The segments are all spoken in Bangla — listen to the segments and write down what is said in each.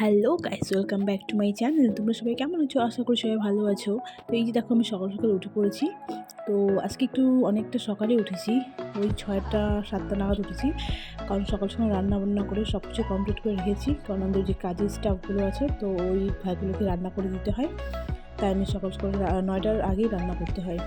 Hello guys, welcome back to my channel. তোমরা সবাই কেমন আছো? আশা করি সবাই ভালো আছো। তো এই যে দেখো, আমি সকাল সকাল উঠে পড়েছি। তো আজকে একটু অনেকটা সকালে উঠেছি, ওই 6টা 7টা নাগাদ উঠেছি। কারণ সকাল সকাল রান্না বান্না করে সব কিছু কমপ্লিট করে রেখেছি, কারণ আমাদের যে কাজের স্টাফগুলো আছে তো ওই ভাইগুলোকে রান্না করে দিতে হয়। তাই আমি সকাল সকাল 9টার আগেই রান্না করতে হয়,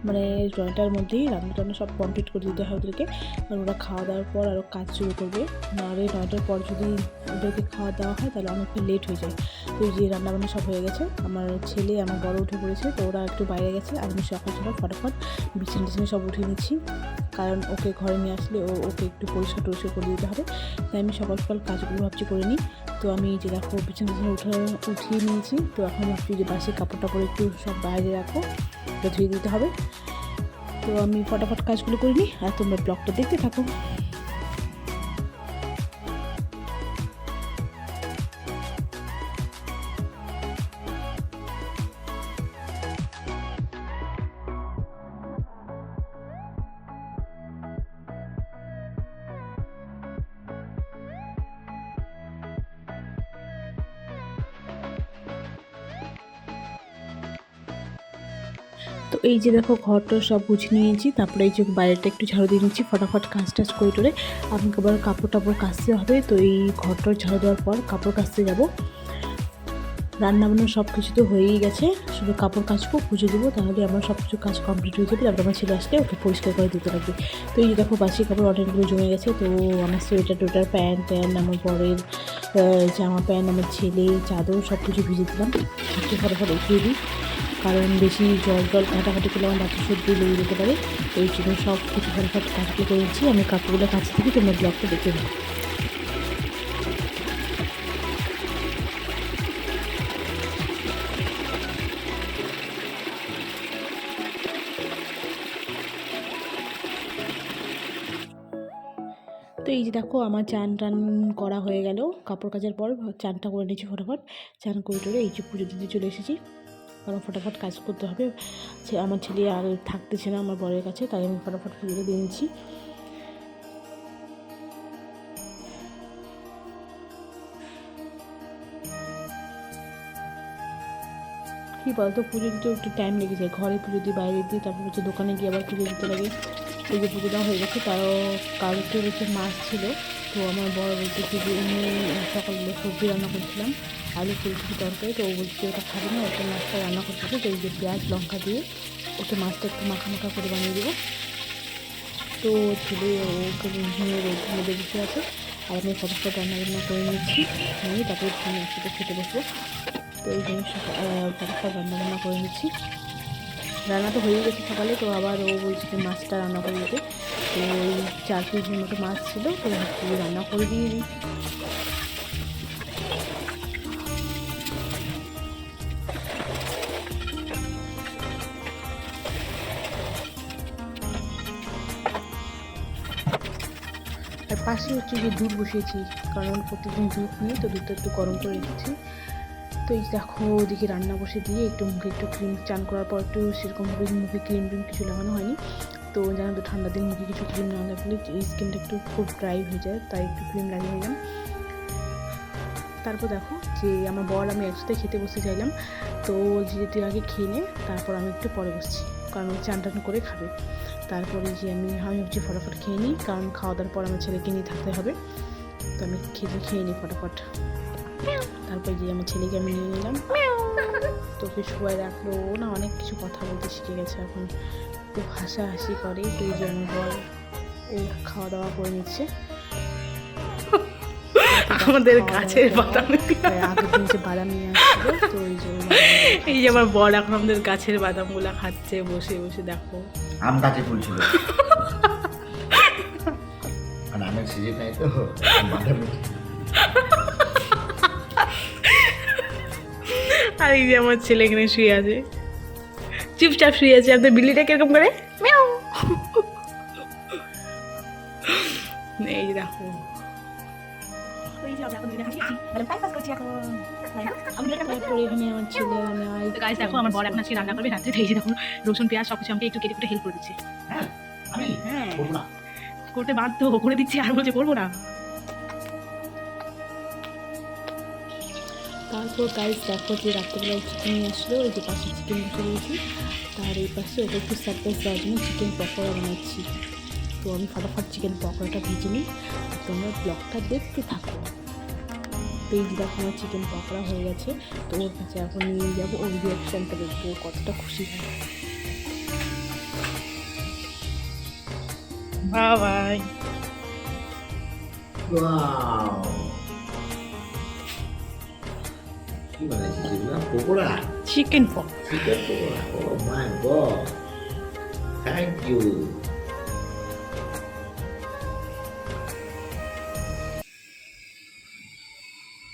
মানে 9টার মধ্যেই রান্না টান্না সব কমপ্লিট করে দিতে হয় ওদেরকে। কারণ ওরা খাওয়া দাওয়ার পর আরও কাজ শুরু করবে। নাহলে 9টার পর যদি ওদেরকে খাওয়া দাওয়া হয় তাহলে অনেকটা লেট হয়ে যায়। তো এই যে রান্নাবান্না সব হয়ে গেছে, আমার ছেলে আমার বড় উঠে পড়েছে, তো ওরা একটু বাইরে গেছে আর আমি সকাল সকাল ফটাফট বিছানা টিছানা সব উঠিয়ে নিচ্ছি। কারণ ওকে ঘরে নিয়ে আসলে ওকে একটু পরিষ্কার টরিষ্কার করে দিতে হবে। তাই আমি সকাল সকাল কাজগুলো ভাবছি করে নিই। তো আমি যে দেখো বিছানা টিছানা উঠিয়ে নিয়েছি। তো এখন ভাবছি যে বাসি কাপড় টাপড় একটু সব বাইরে রাখো, ধুয়ে দিতে হবে। তো আমি ফটাফট কাজগুলো করে নিই আর তোমরা ব্লগটা দেখতে থাকো। তো এই যে দেখো ঘরটা সব গুছিয়ে নিয়েছি, তারপরে এই যে বাইরেটা একটু ঝাড়ু দিয়ে নিচ্ছি ফটাফট কাজ টাজ করে টোরে। আমাকে আবার কাপড় টাপড় কাচতে হবে। তো এই ঘরটার ঝাড়ু দেওয়ার পর কাপড় কাচতে যাবো। রান্নাবান্না সব কিছু তো হয়েই গেছে, শুধু কাপড় কাচবো, পুজো দেবো, তাহলে আমার সব কিছু কাজ কমপ্লিট হয়ে যাবে। তারপর আমার ছেলে আসলে ওকে পরিষ্কার করে দিতে লাগবে। তো এই যে দেখো বাসি কাপড় অনেকগুলো জমে গেছে। তো আমার সোয়েটার টোয়েটার, প্যান্ট ট্যান্ট, আমার বরের জামা প্যান্ট, আমার ছেলে চাদর সব কিছু ভিজে দিলাম। একটু ফটাফট উঠিয়ে দিই, কারণ বেশি জল ঘাটাঘাটি করলে আমার বাচ্চা সর্দি লেগে যেতে পারে। এই জন্য সব কিছু ফটাফট কাজগুলো করেছি। আমি কাপড়গুলো কাছে থেকে তোমরা ব্লগটা দেখে নিই। তো এই যে দেখো আমার চান টান করা হয়ে গেল, কাপড় কাচার পর চানটা করে নিয়েছি ফটাফট। চান করে টোরে এই যে পুজো দিতে চলে এসেছি, কারণ ফটাফট কাজ করতে হবে। আমার ছেলে আর থাকতেছে না আমার বরের কাছে, তাই আমি ফটাফট পুজোটা দিয়ে নিচ্ছি। কী বলতো, পুজো দিতেও একটু টাইম লেগে যায়। ঘরে পুজো দিই, বাইরে দিই, তারপর হচ্ছে দোকানে গিয়ে আবার পুজো দিতে লাগে। এই যে পুজো দেওয়া হয়ে গেছে, তারও কালকে হচ্ছে মাছ ছিল। তো আমার বড় বলতেছে যে এমনি সকালবেলা সবজি রান্না করছিলাম, আলু ফুলকপি তরকারি। তো ও বলছে ওটা খাবে না, ওটা মাছটা রান্না করতে হবে। তো এই যে পেঁয়াজ লঙ্কা দিয়ে ওকে মাছটা একটু মাখা মাখা করে বানিয়ে দেবো। তো ছেলে ওকে নিয়ে রোদের মধ্যে বসে আছে, আর আমি ফটাফট রান্না বান্না করে নিচ্ছি, নিয়ে তারপরে আমি একসাথে খেতে বসবো। তো এই জন্য ফটাফট রান্নাবান্না করে নিচ্ছি। রান্না তো হয়ে গেছে সকালে, তো আবার ও বলছে যে মাছটা রান্না করে দিতে। তো ওই 4 কেজির মতো মাছ ছিল, তো ভাবছি রান্না করে দিয়ে দিই। আর পাশে হচ্ছে যে দুধ বসিয়েছি, কারণ প্রতিদিন দুধ নিয়ে, তো দুধটা একটু গরম করে রেখেছি। তো এই দেখো ওদিকে রান্না বসে দিয়ে একটু মুখে একটু ক্রিম, চান করার পর একটু সেরকমভাবে মুখে ক্রিম ট্রিম কিছু লাগানো হয়নি। তো জানো তো ঠান্ডার দিন মুখে কিছু ক্রিম না লাগলে এই স্কিনটা একটু খুব ড্রাই হয়ে যায়, তাই একটু ক্রিম লাগিয়ে নিলাম। তারপর দেখো যে আমার বর আমি একসাথে খেতে বসতে চাইলাম, তো যে তুই আগে খেয়ে নে, তারপর আমি একটু পরে বসছি, কারণ ওই চান টান করে খাবে। তারপরে যে আমি হচ্ছে ফটাফট খেয়ে নিই, কারণ খাওয়া দাওয়ার পর আমার ছেলেকে নিয়ে থাকতে হবে। তো আমি খেয়ে নিই ফটাফট। তারপর যে আমার ছেলেকে আমি নিয়ে নিলাম, তোকে শুয়ে রাখলো। ও না অনেক কিছু কথা বলতে শিখে গেছে এখন, খুব হাসাহাসি করে। তো এই যে আমার বর ও খাওয়া দাওয়া করে নিচ্ছে। আমাদের গাছের বাদাম, আগের দিন যে বাদাম নিয়ে আসছিল, তো এই যে আমার বর এখন আমাদের গাছের বাদামগুলা খাচ্ছে বসে বসে। দেখো আম গাছে ফুল ছিল, আর আমের সিজন নাই তো বাদাম। আর এই যে আমার ছেলে এখানে শুয়ে আছে, চুপচাপ শুয়ে আছে। আপনার বিল্লিটা কিরকম করে মিয়াও। এই যে দেখো আমার বর এখন আজকে রান্না করবে রাত্রে। এই যে দেখো রসুন পেঁয়াজ সবকিছু আমাকে একটু কেটে কেটে হেল্প করে দিচ্ছে। হ্যাঁ করতে বাধ্য করে দিচ্ছি, আর বলছে করবো না। তারপর গাইস দেখো যে রাত্রেবেলা চিকেন নিয়ে আসলো, এই যে পাশে চিকেন বসে রয়েছি, তার এই পাশে ওকে একটু সারপ্রাইজ দেওয়ার জন্য চিকেন পকোড়া বানাচ্ছি। তো আমি ফটাফট চিকেন পকোড়াটা ভেজে নিই, তোমরা ব্লগটা দেখতে থাকো। তো এই যে দেখো আমার চিকেন পকোড়া হয়ে গেছে, তো ওর কাছে এখন নিয়ে যাবো, ওর রিয়াকশানটা দেখবো ও কতটা খুশি হয়। বাই। ওয়াও, কি বানাইছিস এগুলো? পকোড়া, চিকেন পক। Chicken pakora. Oh my god, thank you.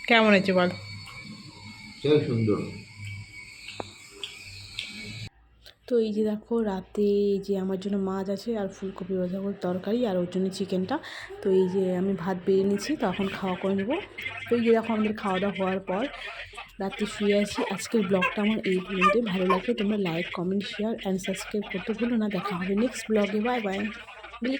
কেমন হয়েছে বল? সেই সুন্দর। তো এই যে দেখো রাতে এই যে আমার জন্য মাছ আছে আর ফুলকপি বাঁধাকপির তরকারি আর ওর জন্য চিকেনটা। তো এই যে আমি ভাত বেড়ে নিচ্ছি, তো এখন খাওয়া করে নেবো। তো এই যে দেখো আমাদের খাওয়া দাওয়া হওয়ার পর রাতে শুয়ে আছি। আজকের ব্লগটা আমার এই পর্যন্তই। ভালো লাগলে তোমরা like, comment, share and subscribe করতে ভুলো না। দেখা হবে নেক্সট ব্লগে। Bye bye. বিলি